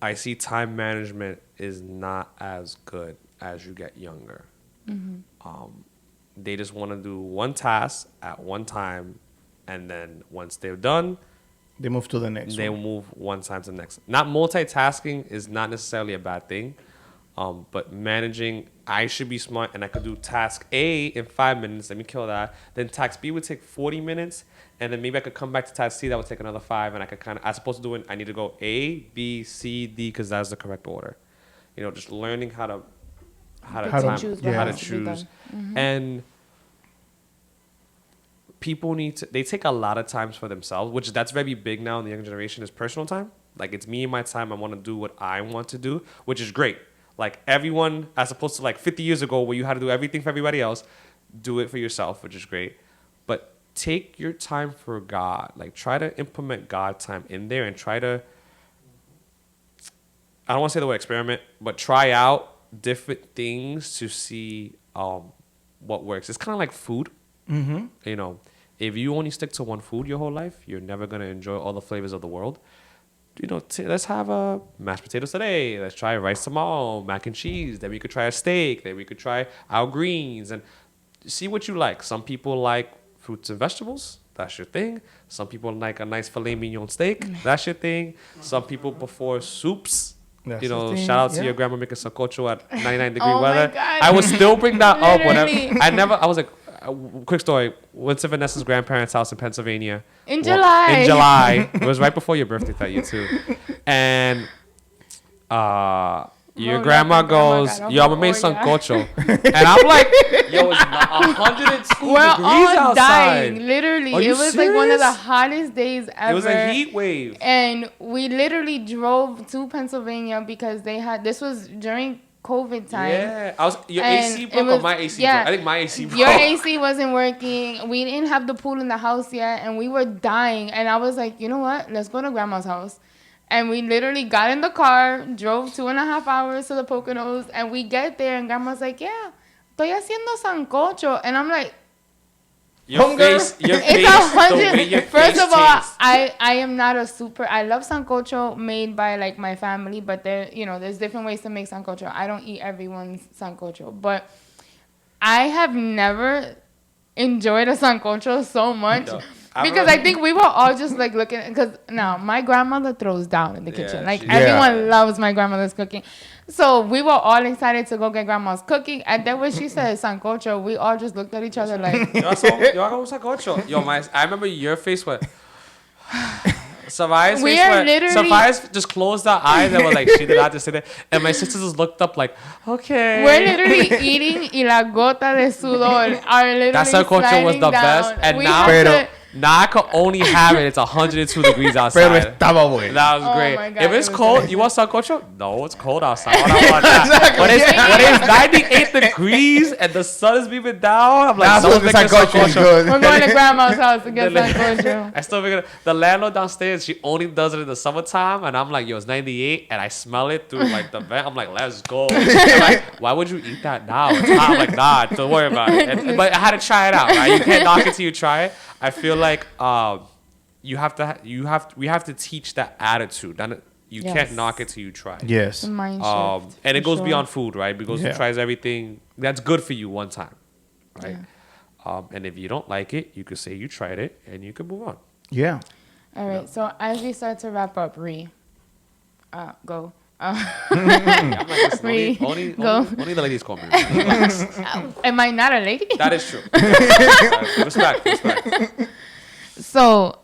S2: I see time management is not as good as you get younger. They just want to do one task at one time, and then once they're done,
S1: They move to the next
S2: they
S1: one.
S2: move one time to the next. Not multitasking is not necessarily a bad thing, but managing. I should be smart, and I could do task A in 5 minutes. Let me kill that. Then task B would take 40 minutes, and then maybe I could come back to task C that would take another 5, and I could kind of. As opposed to doing, I need to go A, B, C, D, because that's the correct order. You know, just learning how to
S1: How to
S3: choose
S1: what
S2: how to
S1: has
S3: to be
S2: choose,
S3: done.
S2: and people they take a lot of times for themselves, which that's very big now in the younger generation, is personal time. Like, it's me and my time. I want to do what I want to do, which is great. Like, everyone, as opposed to like 50 years ago where you had to do everything for everybody else, do it for yourself, which is great. But take your time for God. Like, try to implement God time in there, and try to, I don't want to say the word experiment, but try out different things to see what works. It's kind of like food.
S1: Mm-hmm.
S2: You know, if you only stick to one food your whole life, you're never going to enjoy all the flavors of the world. You know, let's have a mashed potatoes today. Let's try rice tomorrow, mac and cheese. Then we could try a steak. Then we could try our greens, and see what you like. Some people like fruits and vegetables. That's your thing. Some people like a nice filet mignon steak. That's your thing. Some people prefer soups.
S1: That's
S2: You know,
S1: the thing,
S2: shout out to
S1: yeah.
S2: your grandma making sancocho at 99-degree
S3: Oh my
S2: weather.
S3: God.
S2: I would still bring that up whenever.
S3: Literally.
S2: I was like, quick story. Went to Vanessa's grandparents' house in Pennsylvania.
S3: In July.
S2: In July. It was right before your birthday that year too. And your
S3: Bro,
S2: grandma
S3: like, grandma
S2: goes,
S3: got a
S2: yo, I'm
S3: whole
S2: gonna make
S3: orgasm.
S2: sancocho. And I'm like, yo, it's 102
S3: We're
S2: degrees
S3: all
S2: outside.
S3: dying. Literally,
S2: Are you
S3: it was like one of the
S2: serious?
S3: hottest days ever.
S2: It was a heat wave.
S3: And we literally drove to Pennsylvania because they had. This was during COVID time.
S2: Yeah. Your
S3: And
S2: AC
S3: it
S2: broke or
S3: was-
S2: my AC
S3: yeah.
S2: broke? I think my AC broke.
S3: Your AC wasn't working. We didn't have the pool in the house yet, and we were dying. And I was like, you know what? Let's go to grandma's house. And we literally got in the car, drove 2.5 hours to the Poconos, and we get there, and grandma's like, yeah, estoy haciendo sancocho. And I'm like,
S2: Your face,
S3: it's
S2: the way your
S3: 100. First
S2: face
S3: of all,
S2: changed.
S3: I am not a super. I love sancocho made by like my family, but there's different ways to make sancocho. I don't eat everyone's sancocho, but I have never enjoyed a sancocho so much.
S2: No,
S3: Because I think we were all just like looking, because now my grandmother throws down in the kitchen.
S2: Yeah,
S3: Like
S2: she-
S3: everyone loves my grandmother's cooking. So we were all excited to go get grandma's cooking. And then when she said sancocho, we all just looked at each other like,
S2: Yo hago un sancocho. Yo, I remember your face went. Savaya's
S3: We
S2: face
S3: are
S2: went.
S3: literally-
S2: Savaya's just closed her eyes and was like, she did not just say that. And my sisters just looked up like, okay.
S3: we're literally eating y la gota de sudor are literally
S2: That sancocho was
S3: sliding
S2: the
S3: down.
S2: best. And
S3: We
S2: now,
S3: had
S1: Pero-
S3: to-
S2: now I could only have it. It's 102 degrees
S1: Pero
S2: outside.
S1: estaba bueno.
S2: That was
S3: Oh
S2: great.
S3: my God,
S2: If
S3: it
S2: it's
S3: was
S2: cold,
S3: delicious.
S2: you want sancocho? No, it's cold outside. I don't want that. When it's 98 degrees and the sun is beaming down, I'm like,
S1: That's
S2: someone's
S1: what the
S2: making
S1: sancocho is good.
S3: we're going to grandma's house to get sancocho.
S2: I still figure the landlord downstairs, she only does it in the summertime, and I'm like, yo, it's 98, and I smell it through like the vent. I'm like, let's go. They're like, why would you eat that now? It's hot. I'm like, nah, don't worry about it. But I had to try it out, right? You can't knock it till you try it. I feel like we have to teach that attitude. You
S3: Yes.
S2: can't knock it till you try it.
S1: Yes.
S3: Mind shift,
S2: And it
S3: for
S2: goes
S3: sure.
S2: beyond food, right? Because
S1: Yeah.
S2: it tries everything that's good for you one time. right? And if you don't like it, you could say you tried it and you could move on.
S1: Yeah.
S3: All right. So as we start to wrap up, go.
S2: I'm like, listen,
S3: Wait, go.
S2: only the ladies call me.
S3: Am I not a lady?
S2: That is true. Respect.
S3: So,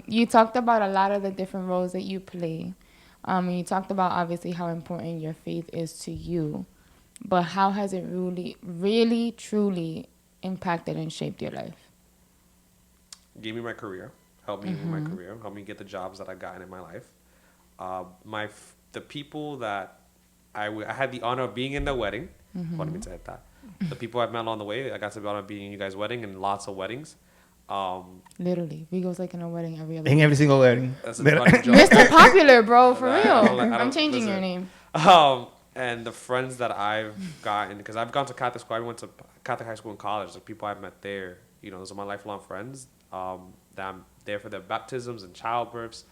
S3: you talked about a lot of the different roles that you play. And you talked about obviously how important your faith is to you. But how has it really, truly impacted and shaped your life?
S2: Gave me my career, helped me with my career, helped me get the jobs that I've gotten in my life. The people that I had the honor of being in their wedding. Let me say that. The people I've met along the way, I got the honor of being in you guys' wedding and lots of weddings.
S3: Literally, Rigo's like in a wedding every other
S1: In
S3: week.
S1: every single wedding.
S2: That's a funny joke.
S3: Mr. Popular, bro, for
S2: I
S3: real.
S2: don't
S3: I'm changing your
S2: listen.
S3: name.
S2: And the friends that I've gotten, because I've gone to Catholic school, I went to Catholic high school and college. The people I've met there, those are my lifelong friends. That I'm there for their baptisms and childbirths.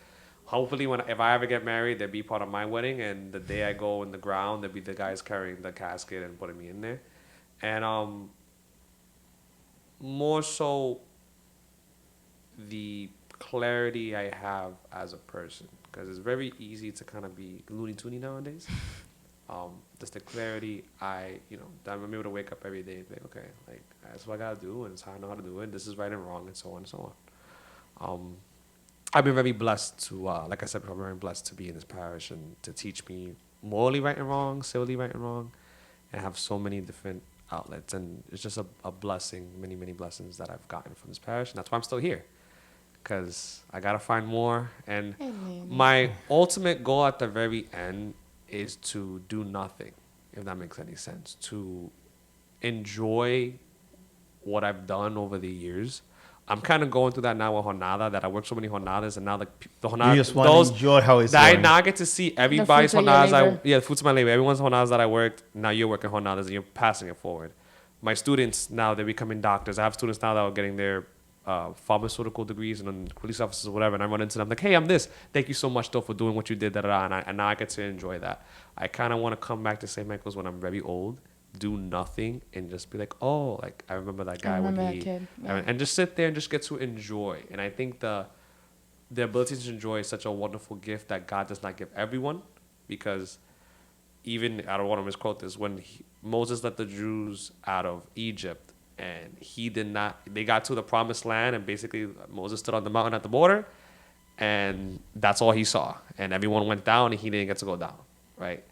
S2: Hopefully, if I ever get married, they'll be part of my wedding. And the day I go in the ground, they'll be the guys carrying the casket and putting me in there. And more so, the clarity I have as a person, because it's very easy to kind of be loony toony nowadays. Just the clarity that I'm able to wake up every day and be like, okay, like that's what I gotta do, and it's how I know how to do it. This is right and wrong, and so on and so on. I've been very blessed to, like I said, I'm very blessed to be in this parish and to teach me morally right and wrong, civilly right and wrong, and have so many different outlets. And it's just a blessing, many, many blessings that I've gotten from this parish, and that's why I'm still here. Because I got to find more. And my ultimate goal at the very end is to do nothing, if that makes any sense. To enjoy what I've done over the years. I'm kind of going through that now with Jornada, that I work so many Jornadas, and now the Jornada...
S1: You just want to enjoy how it's
S2: I
S1: going.
S2: now get to see everybody's
S3: fruits of your labor.
S2: Jornadas. The fruits of my labor. Everyone's Jornadas that I worked, now you're working Jornadas and you're passing it forward. My students, now they're becoming doctors. I have students now that are getting their pharmaceutical degrees and then police officers or whatever, and I run into them like, hey, I'm this. Thank you so much, though, for doing what you did, and now I get to enjoy that. I kind of want to come back to St. Michael's when I'm very old, do nothing, and just be like, oh, like I remember that guy when he...
S3: Kid. Yeah.
S2: And just sit there and just get to enjoy. And I think the ability to enjoy is such a wonderful gift that God does not give everyone, because even, I don't want to misquote this, when Moses let the Jews out of Egypt, and they got to the promised land, and basically Moses stood on the mountain at the border, and that's all he saw. And everyone went down, and he didn't get to go down, right?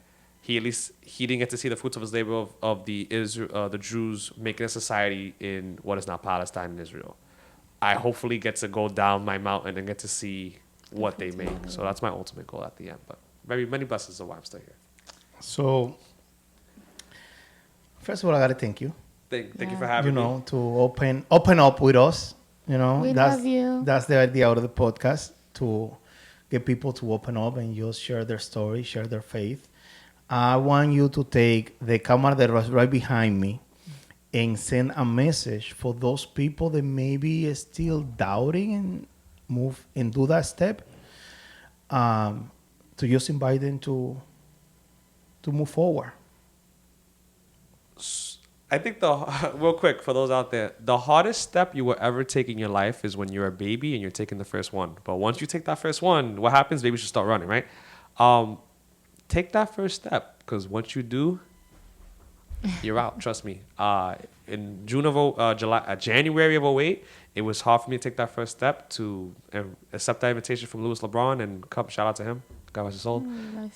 S2: He didn't get to see the fruits of his labor of the Jews making a society in what is now Palestine and Israel. I hopefully get to go down my mountain and get to see what they make. So that's my ultimate goal at the end. But very many blessings of why I'm still here.
S1: So, first of all, I got to thank you.
S2: Thank you for having me.
S1: To open up with us.
S3: We love you.
S1: That's the idea out of the podcast, to get people to open up and just share their story, share their faith. I want you to take the camera that was right behind me and send a message for those people that maybe are still doubting and move and do that step. To just invite them to move forward.
S2: I think real quick for those out there, the hardest step you will ever take in your life is when you're a baby and you're taking the first one. But once you take that first one, what happens? Babies should start running, right? Take that first step, because once you do, you're out. Trust me. In January of 2008, it was hard for me to take that first step to accept that invitation from Louis LeBron and shout out to him, God bless his soul,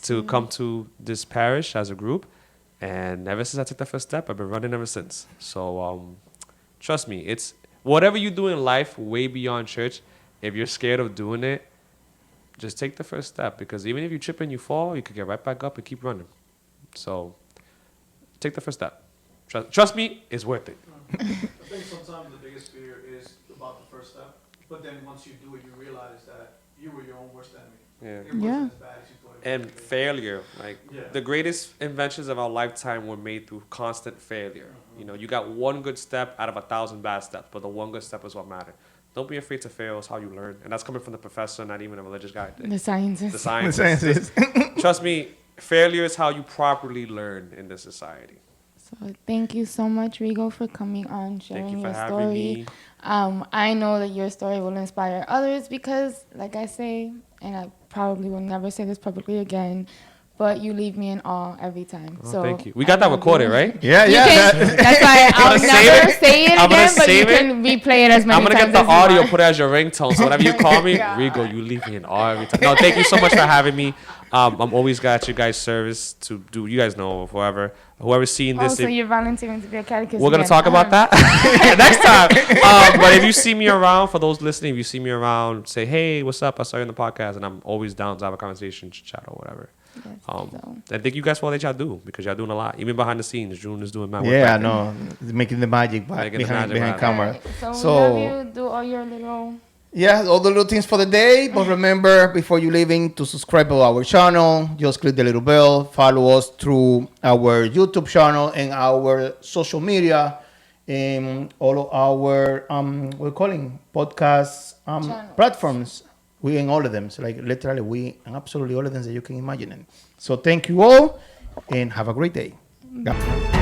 S2: to come to this parish as a group. And ever since I took that first step, I've been running ever since. So trust me, it's whatever you do in life way beyond church. If you're scared of doing it, just take the first step, because even if you trip and you fall, you could get right back up and keep running. So take the first step. Trust me, it's worth it.
S4: I think sometimes the biggest fear is about the first step, but then once you do it, you realize that you were your own worst enemy.
S2: Yeah.
S4: It wasn't as bad as you thought it
S2: And
S4: was.
S2: failure, the greatest inventions of our lifetime were made through constant failure. You got one good step out of 1,000 bad steps, but the one good step is what mattered. Don't be afraid to fail. It's how you learn. And that's coming from the professor, not even a religious guy.
S3: The scientist.
S2: The scientist. Trust me, failure is how you properly learn in this society.
S3: So thank you so much, Rigo, for coming on,
S2: Thank
S3: sharing
S2: you for
S3: your
S2: having
S3: story.
S2: me.
S3: I know that your story will inspire others because, like I say, and I probably will never say this publicly again, but you leave me in awe every time.
S2: Oh,
S3: So
S2: thank you. We got
S3: I
S2: that
S3: love
S2: recorded,
S3: you.
S2: right?
S1: Yeah,
S3: You
S1: yeah.
S3: can, that's why I'll
S2: gonna save
S3: never
S2: it?
S3: say it
S2: I'm gonna
S3: again, but you
S2: save it.
S3: can replay it as many
S2: I'm gonna
S3: times
S2: get the
S3: as you
S2: audio,
S3: want.
S2: put it as your ringtone. So whenever you call me,
S3: God.
S2: Rigo, you leave me in awe every time. No, thank you so much for having me. I'm always got you guys' service to do. You guys know, whoever's seeing
S3: Oh,
S2: this.
S3: so
S2: if-
S3: you're volunteering to be a catechist
S2: We're gonna
S3: again.
S2: talk about that next time. But if you see me around, for those listening, if you see me around, say, "Hey, what's up? I saw you in the podcast," and I'm always down to have a conversation, chat or whatever.
S3: Yes,
S2: So
S3: so.
S2: and thank you guys for all that y'all do because y'all doing a lot, even behind the scenes. June is doing my work.
S1: Yeah,
S2: back there.
S1: no, making the magic back
S2: Making the
S1: behind
S2: magic
S1: behind
S2: back.
S1: camera.
S3: Alright, so,
S1: So-
S3: we love you. Do all your little.
S1: Yeah, all the little things for the day. But remember, before you leaving, to subscribe to our channel. Just click the little bell. Follow us through our YouTube channel and our social media, and all of our we're calling podcast
S3: Channels.
S1: platforms. We in all of them. So like literally, we in absolutely all of them that you can imagine. So thank you all, and have a great day. Yeah.